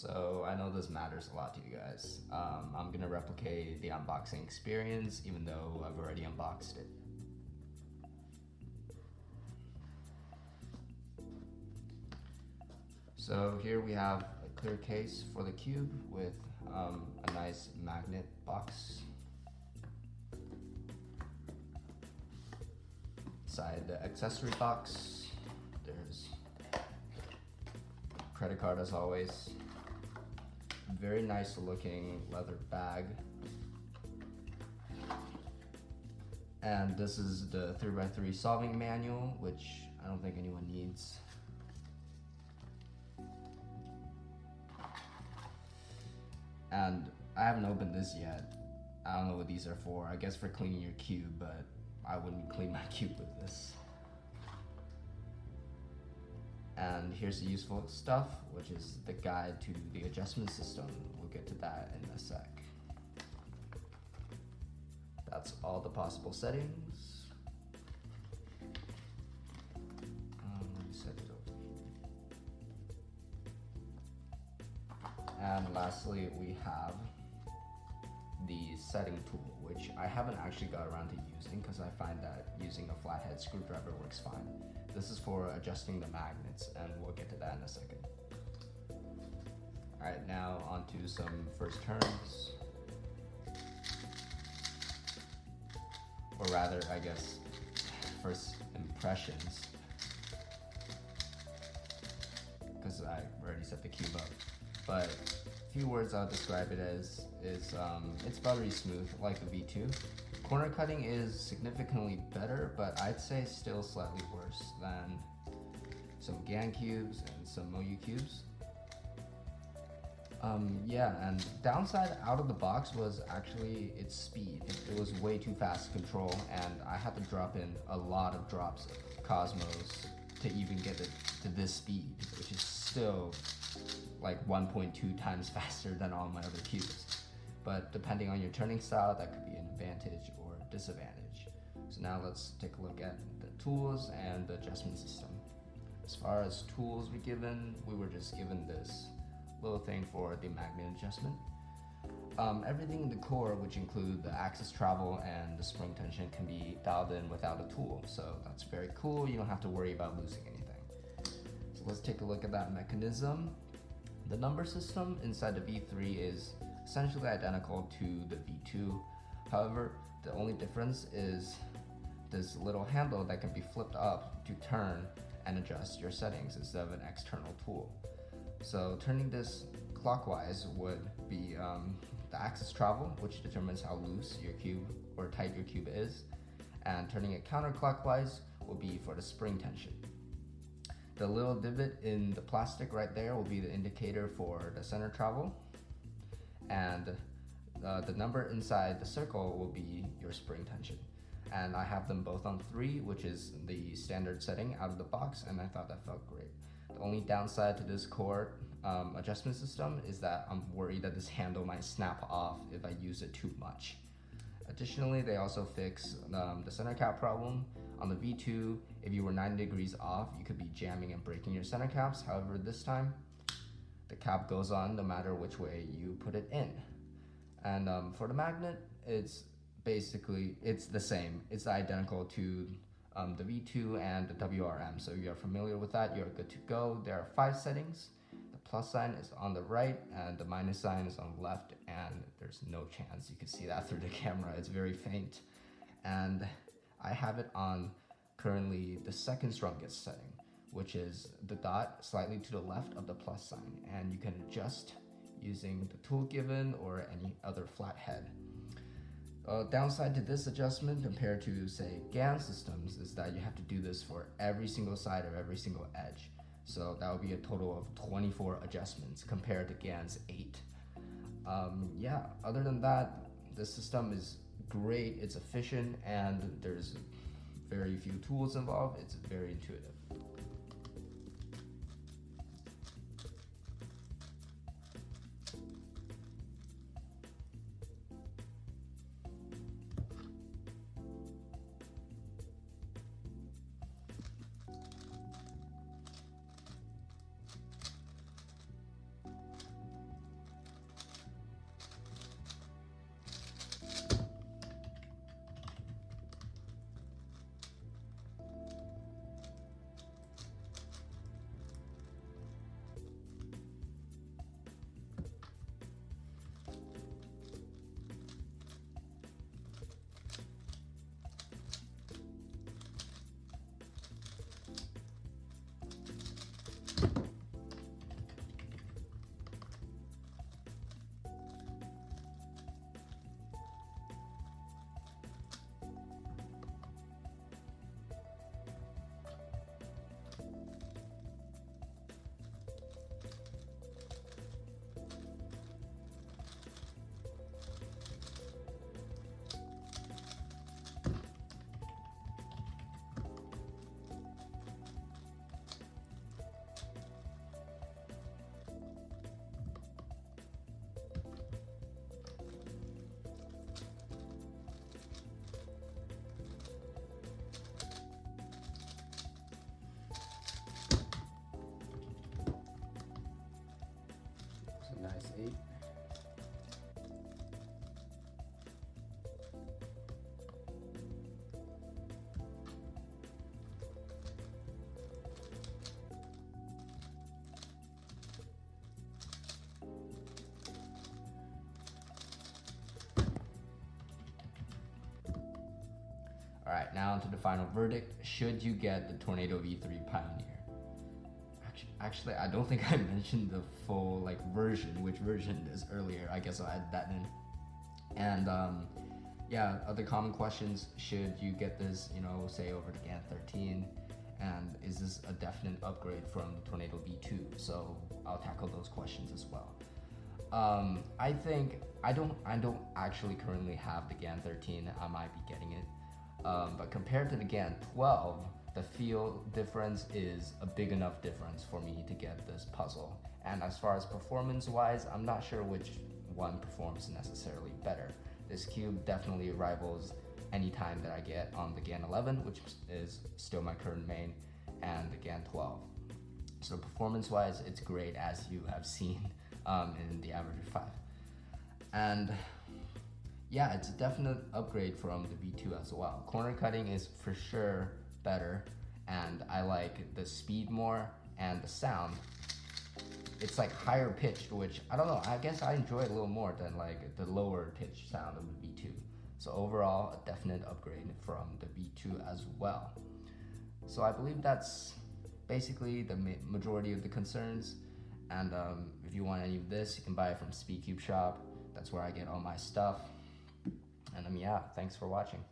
So I know this matters a lot to you guys. I'm gonna replicate the unboxing experience even though I've already unboxed it. So here we have a clear case for the cube with a nice magnet box. Inside the accessory box, there's credit card as always. Very nice looking leather bag. And this is the 3x3 solving manual, which I don't think anyone needs. And I haven't opened this yet. I don't know what these are for. I guess for cleaning your cube, but I wouldn't clean my cube with this. And here's the useful stuff, which is the guide to the adjustment system. We'll get to that in a sec. That's all the possible settings. Let me set it over here. And lastly, we have the setting tool, which I haven't actually got around to using because I find that using a flathead screwdriver works fine. This is for adjusting the magnets, and we'll get to that in a second. Alright, now on to some first turns. Or rather, I guess, first impressions. Because I already set the cube up. But a few words I'll describe it as is it's buttery smooth like the V2. Corner cutting is significantly better, but I'd say still slightly worse than some GAN cubes and some MOU cubes. Yeah, and downside out of the box was actually its speed. It was way too fast to control, and I had to drop in a lot of drops of Cosmos to even get it to this speed, which is still like 1.2 times faster than all my other cubes. But depending on your turning style, that could be an advantage or disadvantage. So now let's take a look at the tools and the adjustment system. As far as tools we were just given this little thing for the magnet adjustment. Everything in the core, which include the axis travel and the spring tension, can be dialed in without a tool. So that's very cool. You don't have to worry about losing anything. So let's take a look at that mechanism. The number system inside the V3 is essentially identical to the V2. However, the only difference is this little handle that can be flipped up to turn and adjust your settings instead of an external tool. So turning this clockwise would be the axis travel, which determines how loose your cube or tight your cube is, and turning it counterclockwise will be for the spring tension. The little divot in the plastic right there will be the indicator for the center travel, and the number inside the circle will be your spring tension. And I have them both on 3, which is the standard setting out of the box, and I thought that felt great. The only downside to this core adjustment system is that I'm worried that this handle might snap off if I use it too much. Additionally, they also fix the center cap problem. On the V2, if you were 90 degrees off, you could be jamming and breaking your center caps. However, this time, the cap goes on no matter which way you put it in. And for the magnet, it's the same. It's identical to the V2 and the WRM. So if you're familiar with that, you're good to go. There are 5 settings. The plus sign is on the right and the minus sign is on the left, and there's no chance you can see that through the camera. It's very faint. And I have it on currently the second strongest setting, which is the dot slightly to the left of the plus sign, and you can adjust using the tool given or any other flathead. Downside to this adjustment compared to, say, GAN systems is that you have to do this for every single side of every single edge. So that would be a total of 24 adjustments compared to GAN's 8. Yeah, other than that, the system is great, it's efficient, and there's very few tools involved. It's very intuitive. right, now into the final verdict. Should you get the Tornado V3 Pioneer? Actually, I don't think I mentioned the full like version, which version is earlier. I guess I'll add that in. And yeah, other common questions: should you get this, say over the GAN 13? And is this a definite upgrade from the Tornado V2? So I'll tackle those questions as well. I think I don't actually currently have the GAN 13. I might be getting it, but compared to the GAN 12, the feel difference is a big enough difference for me to get this puzzle. And as far as performance-wise, I'm not sure which one performs necessarily better. This cube definitely rivals any time that I get on the GAN 11, which is still my current main, and the GAN 12. So performance-wise, it's great, as you have seen in the Average 5. And yeah, it's a definite upgrade from the V2 as well. Corner cutting is for sure better, and I like the speed more, and the sound, it's like higher pitched, which I don't know, I guess I enjoy it a little more than like the lower pitched sound of the V2. So overall, a definite upgrade from the V2 as well. So I believe that's basically the majority of the concerns. And if you want any of this, you can buy it from Speedcube Shop. That's where I get all my stuff. And yeah, thanks for watching.